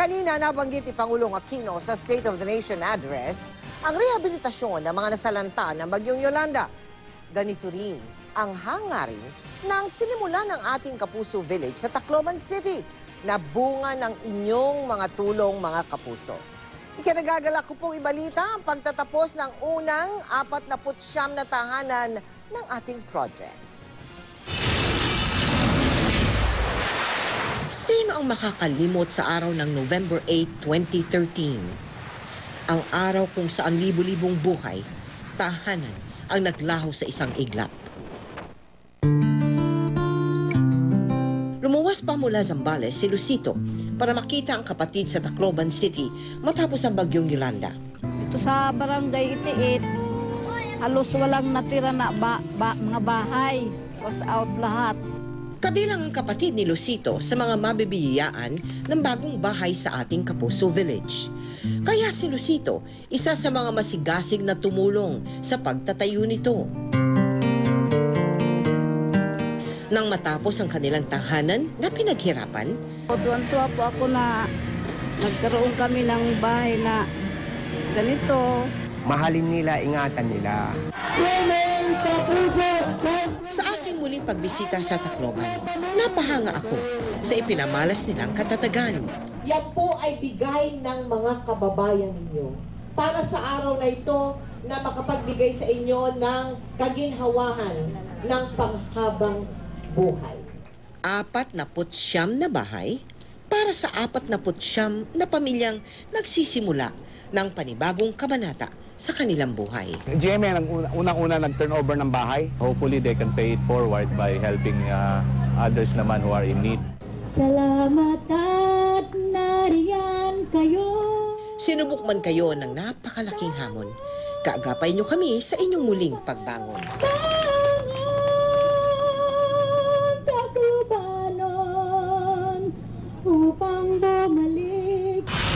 Kanina nabanggit ni Pangulong Aquino sa State of the Nation Address ang rehabilitasyon ng mga nasalanta ng Bagyong Yolanda. Ganito rin ang hangarin ng sinimula ng ating Kapuso Village sa Tacloban City na bunga ng inyong mga tulong, mga kapuso. Ikinagagalak ko pong ibalita ang pagtatapos ng unang 49 na tahanan ng ating project. Sino ang makakalimot sa araw ng November 8, 2013? Ang araw kung saan libu-libong buhay, tahanan ang naglaho sa isang iglap. Lumuwas pa mula Zambales si Lucito para makita ang kapatid sa Tacloban City matapos ang Bagyong Yolanda. Ito sa barangay Itiit, halos walang natira na mga bahay. Was out lahat. Kabilang ang kapatid ni Lucito sa mga mabibiyayaan ng bagong bahay sa ating Kapuso Village. Kaya si Lucito, isa sa mga masigasig na tumulong sa pagtatayo nito. Nang matapos ang kanilang tahanan na pinaghirapan, Tuwan-tuwa po ako na nagkaroon kami ng bahay na ganito. Mahalin nila, ingatan nila. sa aking muling pagbisita sa Tacloban, napahanga ako sa ipinamalas nilang katatagan. Yan po ay bigay ng mga kababayan ninyo para sa araw na ito na makapagbigay sa inyo ng kaginhawahan ng panghabang buhay. 49 na bahay para sa 49 na pamilyang nagsisimula ng panibagong kabanata sa kanilang buhay. GMA ang unang-una nag-turnover ng bahay. Hopefully they can pay it forward by helping others naman who are in need. Salamat at nariyan kayo. Sinubok man kayo ng napakalaking hamon, kaagapay nyo kami sa inyong muling pagbangon.